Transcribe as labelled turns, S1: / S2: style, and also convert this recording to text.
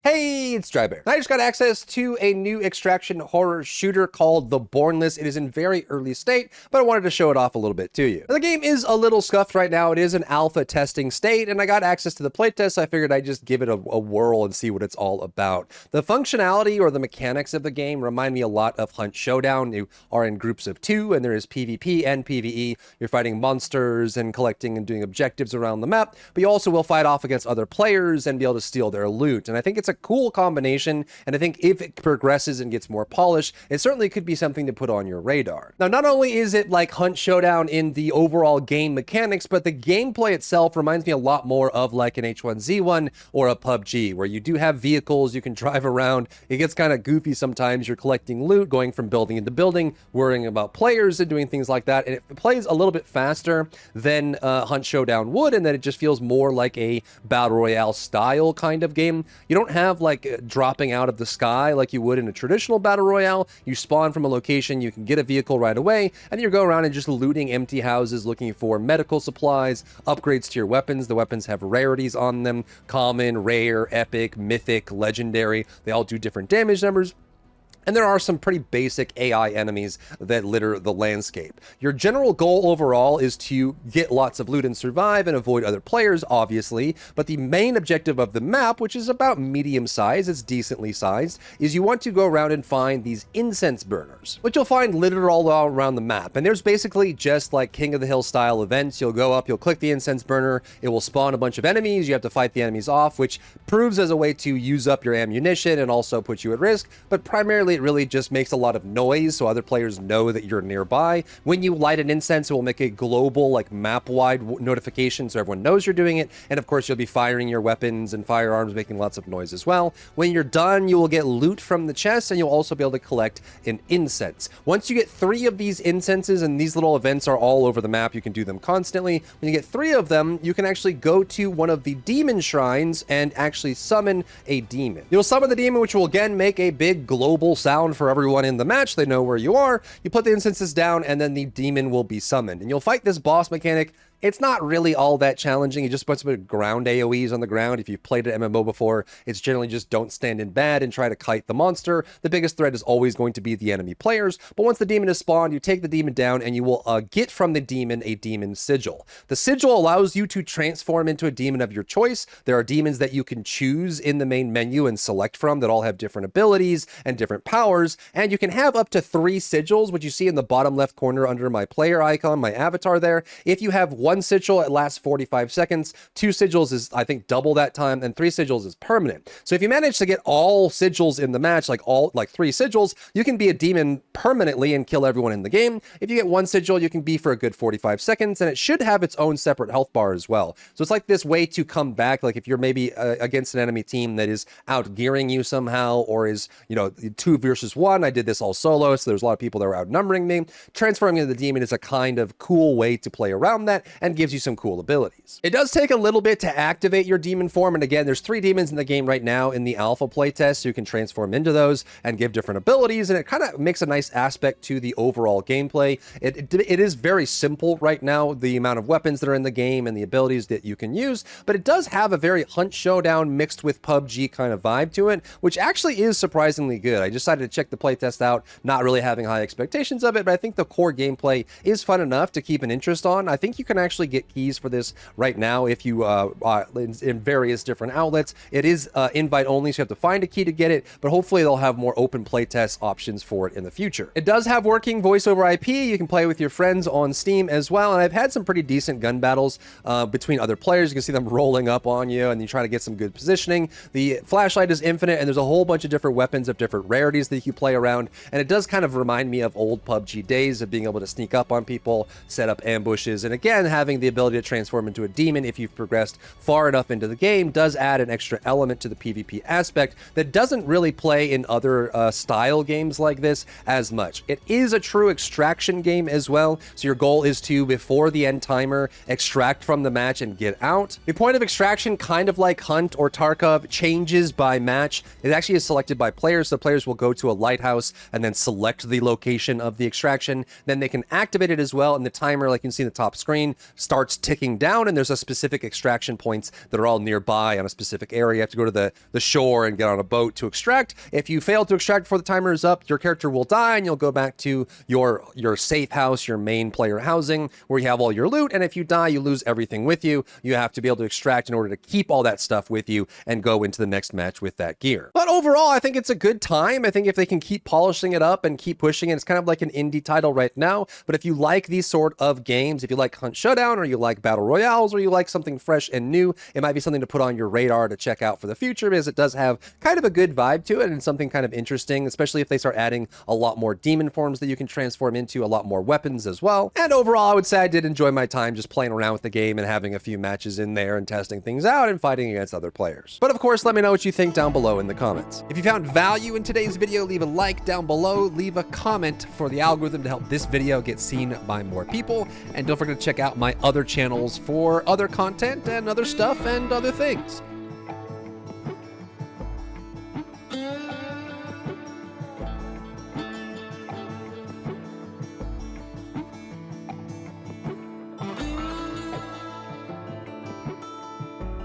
S1: Hey, it's Drybear. I just got access to a new extraction horror shooter called The Bornless. It is in very early state, but I wanted to show it off a little bit to you. The game is a little scuffed right now. It is an alpha testing state, and I got access to the playtest, so I figured I'd just give it a whirl and see what it's all about. The functionality or the mechanics of the game remind me a lot of Hunt Showdown. You are in groups of two, and there is PvP and PvE. You're fighting monsters and collecting and doing objectives around the map, but you also will fight off against other players and be able to steal their loot. And I think it's a cool combination, and I think if it progresses and gets more polished, it certainly could be something to put on your radar. Now, not only is it like Hunt Showdown in the overall game mechanics, but the gameplay itself reminds me a lot more of like an H1Z1 or a PUBG, where you do have vehicles, you can drive around. It gets kind of goofy sometimes. You're collecting loot, going from building into building, worrying about players and doing things like that, and it plays a little bit faster than Hunt Showdown would, and that it just feels more like a Battle Royale style kind of game. You don't have like dropping out of the sky like you would in a traditional Battle Royale. You spawn from a location, you can get a vehicle right away, and you go around and just looting empty houses, looking for medical supplies, upgrades to your weapons. The weapons have rarities on them: common, rare, epic, mythic, legendary. They all do different damage numbers. And there are some pretty basic AI enemies that litter the landscape. Your general goal overall is to get lots of loot and survive and avoid other players, obviously. But the main objective of the map, which is about medium size, it's decently sized, is you want to go around and find these incense burners, which you'll find littered all around the map. And there's basically just like King of the Hill style events. You'll go up, you'll click the incense burner, it will spawn a bunch of enemies. You have to fight the enemies off, which proves as a way to use up your ammunition and also put you at risk. But primarily, it really just makes a lot of noise so other players know that you're nearby. When you light an incense, it will make a global, like map-wide notification so everyone knows you're doing it. And of course, you'll be firing your weapons and firearms, making lots of noise as well. When you're done, you will get loot from the chest, and you'll also be able to collect an incense. Once you get 3 of these incenses, and these little events are all over the map, you can do them constantly. When you get 3 of them, you can actually go to one of the demon shrines and actually summon a demon. You'll summon the demon, which will again make a big global sound for everyone in the match. They know where you are. You put the incenses down, and then the demon will be summoned. And you'll fight this boss mechanic. It's not really all that challenging. You just put some ground AoEs on the ground. If you've played an MMO before, it's generally just don't stand in bad and try to kite the monster. The biggest threat is always going to be the enemy players. But once the demon is spawned, you take the demon down, and you will get from the demon a demon sigil. The sigil allows you to transform into a demon of your choice. There are demons that you can choose in the main menu and select from that all have different abilities and different powers. And you can have up to 3 sigils, which you see in the bottom left corner under my player icon, my avatar there. If you have 1 sigil, it lasts 45 seconds. 2 sigils is, I think, double that time, and 3 sigils is permanent. So if you manage to get all sigils in the match, like 3 sigils, you can be a demon permanently and kill everyone in the game. If you get 1 sigil, you can be for a good 45 seconds, and it should have its own separate health bar as well. So it's like this way to come back, like if you're maybe against an enemy team that is outgearing you somehow, or is, 2 versus 1. I did this all solo, so there's a lot of people that were outnumbering me. Transforming into the demon is a kind of cool way to play around that, and gives you some cool abilities. It does take a little bit to activate your demon form, and again, there's 3 demons in the game right now in the alpha playtest, so you can transform into those and give different abilities, and it kind of makes a nice aspect to the overall gameplay. It is very simple right now, the amount of weapons that are in the game and the abilities that you can use, but it does have a very Hunt Showdown mixed with PUBG kind of vibe to it, which actually is surprisingly good. I decided to check the playtest out, not really having high expectations of it, but I think the core gameplay is fun enough to keep an interest on. I think you can actually get keys for this right now if you in various different outlets. It is invite only, so you have to find a key to get it, but hopefully they'll have more open playtest options for it in the future. It does have working voice over IP. You can play with your friends on Steam as well, and I've had some pretty decent gun battles between other players. You can see them rolling up on you, and you try to get some good positioning. The flashlight is infinite, and there's a whole bunch of different weapons of different rarities that you play around, and it does kind of remind me of old PUBG days of being able to sneak up on people, set up ambushes, and again, having the ability to transform into a demon if you've progressed far enough into the game does add an extra element to the PvP aspect that doesn't really play in other style games like this as much. It is a true extraction game as well, so your goal is to, before the end timer, extract from the match and get out. The point of extraction, kind of like Hunt or Tarkov, changes by match. It actually is selected by players, so players will go to a lighthouse and then select the location of the extraction. Then they can activate it as well, and the timer, like you can see in the top screen, starts ticking down, and there's a specific extraction points that are all nearby on a specific area. You have to go to the shore and get on a boat to extract. If you fail to extract before the timer is up, your character will die, and you'll go back to your safe house, your main player housing, where you have all your loot. And if you die, you lose everything with you. You have to be able to extract in order to keep all that stuff with you and go into the next match with that gear. But overall, I think it's a good time. I think if they can keep polishing it up and keep pushing it, it's kind of like an indie title right now. But if you like these sort of games, if you like Hunt Showdown, or you like battle royales, or you like something fresh and new, it might be something to put on your radar to check out for the future, because it does have kind of a good vibe to it and something kind of interesting, especially if they start adding a lot more demon forms that you can transform into, a lot more weapons as well. And overall, I would say I did enjoy my time just playing around with the game and having a few matches in there and testing things out and fighting against other players. But of course, let me know what you think down below in the comments. If you found value in today's video, leave a like down below, leave a comment for the algorithm to help this video get seen by more people, and don't forget to check out my other channels for other content and other stuff and other things.